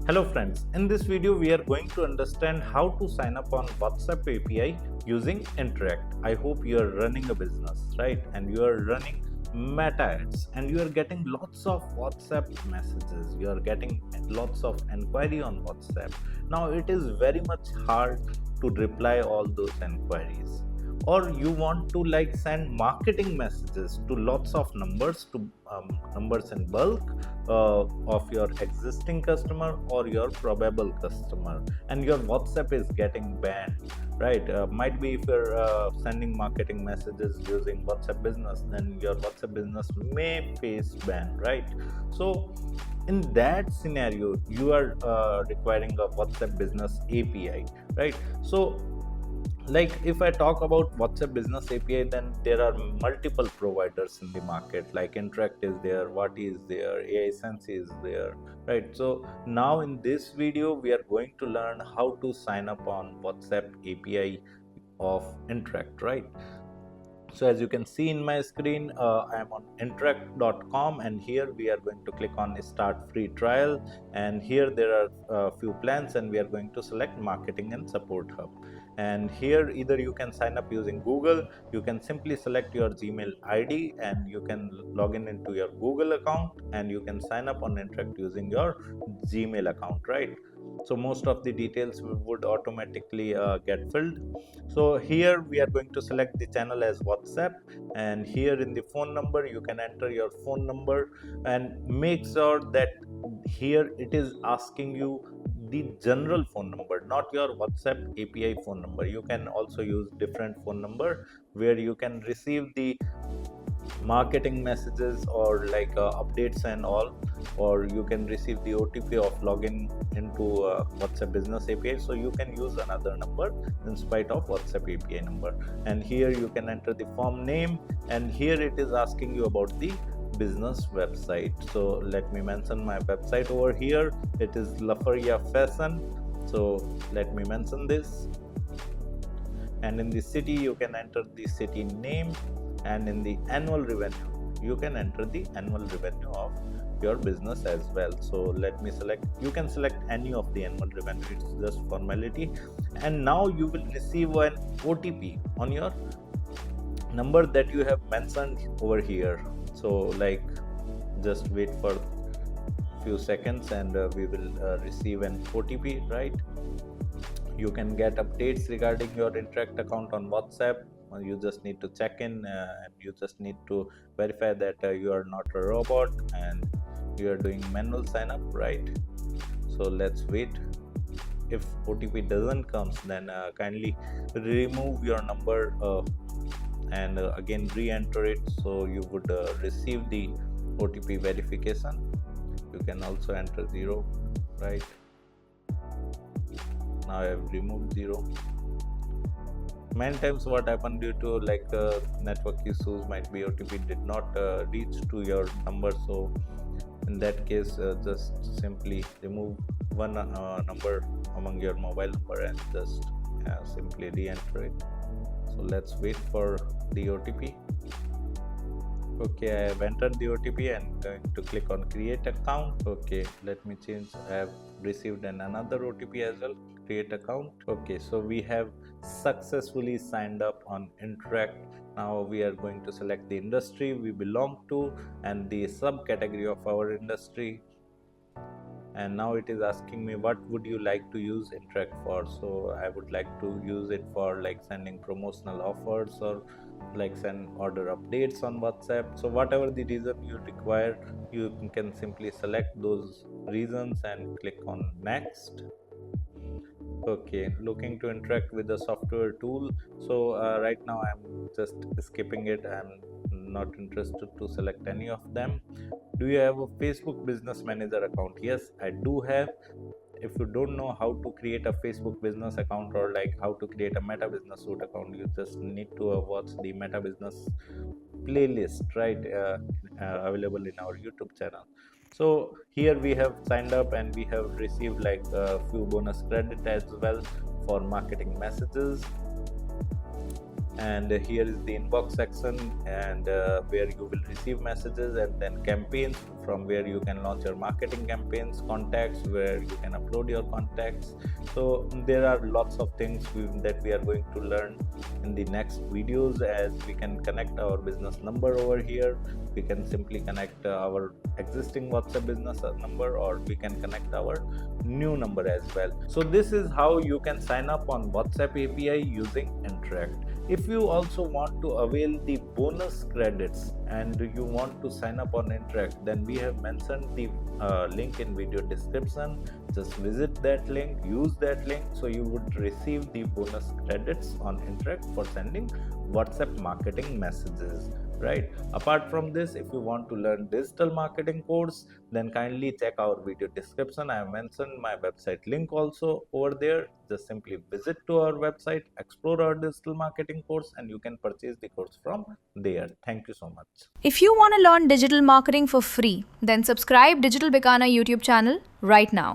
Hello friends, in this video we are going to understand how to sign up on WhatsApp API using Interakt. I hope you are running a business, right? And you are running meta ads and you are getting lots of WhatsApp messages. You are getting lots of inquiry on WhatsApp. Now it is very much hard to reply all those inquiries, or you want to like send marketing messages to lots of numbers, to numbers in bulk of your existing customer or your probable customer, and your WhatsApp is getting banned, right? Might be if you're sending marketing messages using WhatsApp business, then your WhatsApp business may face ban, right? So in that scenario you are requiring a WhatsApp business API, right? So like if I talk about WhatsApp business API, then there are multiple providers in the market, like Interakt is there, what is there, AI Sense is there, right? So now in this video we are going to learn how to sign up on WhatsApp API of Interakt, right? So as you can see in my screen, I am on interakt.com, and here we are going to click on start free trial, and here there are a few plans, and we are going to select marketing and support hub. And here either you can sign up using Google, you can simply select your Gmail ID and you can log in into your Google account, and you can sign up on Interakt using your Gmail account, right? So most of the details would automatically get filled. So here we are going to select the channel as WhatsApp, and here in the phone number you can enter your phone number, and make sure that here it is asking you the general phone number, not your WhatsApp API phone number. You can also use different phone number where you can receive the marketing messages or like updates and all, or you can receive the OTP of login into WhatsApp business API. So you can use another number in spite of WhatsApp API number. And here you can enter the form name, and here it is asking you about the business website. So let me mention my website over here. It is Lafaria Fashion. So let me mention this. And in the city you can enter the city name, and in the annual revenue you can enter the annual revenue of your business as well. So let me select, you can select any of the annual revenue, it's just formality. And now you will receive an OTP on your number that you have mentioned over here. So like just wait for few seconds, and we will receive an OTP, right? You can get updates regarding your Interakt account on WhatsApp. You just need to check in, and you just need to verify that you are not a robot and you are doing manual sign up, right? So let's wait. If OTP doesn't comes, then kindly remove your number and again re-enter it, so you would receive the OTP verification. You can also enter 0, right? Now I have removed 0. Many times what happened, due to like network issues, might be OTP did not reach to your number. So in that case just simply remove one number among your mobile number and just simply re-enter it. So let's wait for the OTP. Okay, I have entered the OTP and going to click on create account. Okay, let me change. I have received another OTP as well, create account. Okay, so we have successfully signed up on Interakt. Now we are going to select the industry we belong to and the subcategory of our industry. And now it is asking me what would you like to use Interakt for. So I would like to use it for like sending promotional offers, or like send order updates on WhatsApp. So whatever the reason you require, you can simply select those reasons and click on next. Okay, looking to interact with the software tool. So right now I'm just skipping it. I'm not interested to select any of them. Do you have a Facebook business manager account? Yes, I do have. If you don't know how to create a Facebook business account, or like how to create a Meta Business Suite account, you just need to watch the Meta Business playlist, right? Available in our YouTube channel. So here we have signed up and we have received like a few bonus credit as well for marketing messages. and here is the inbox section, and where you will receive messages, and then campaigns, from where you can launch your marketing campaigns, contacts where you can upload your contacts. So there are lots of things that we are going to learn in the next videos, as we can connect our business number over here. We can simply connect our existing WhatsApp business number, or we can connect our new number as well. So this is how you can sign up on WhatsApp API using Interakt. If you also want to avail the bonus credits and you want to sign up on Interakt, then we have mentioned the link in video description. Just visit that link, use that link, so you would receive the bonus credits on Interakt for sending WhatsApp marketing messages, right? Apart from this, if you want to learn digital marketing course, then kindly check our video description. I have mentioned my website link also over there. Just simply visit to our website, explore our digital marketing course, and you can purchase the course from there. Thank you so much. If you want to learn digital marketing for free, then subscribe Digital Bikana YouTube channel right now.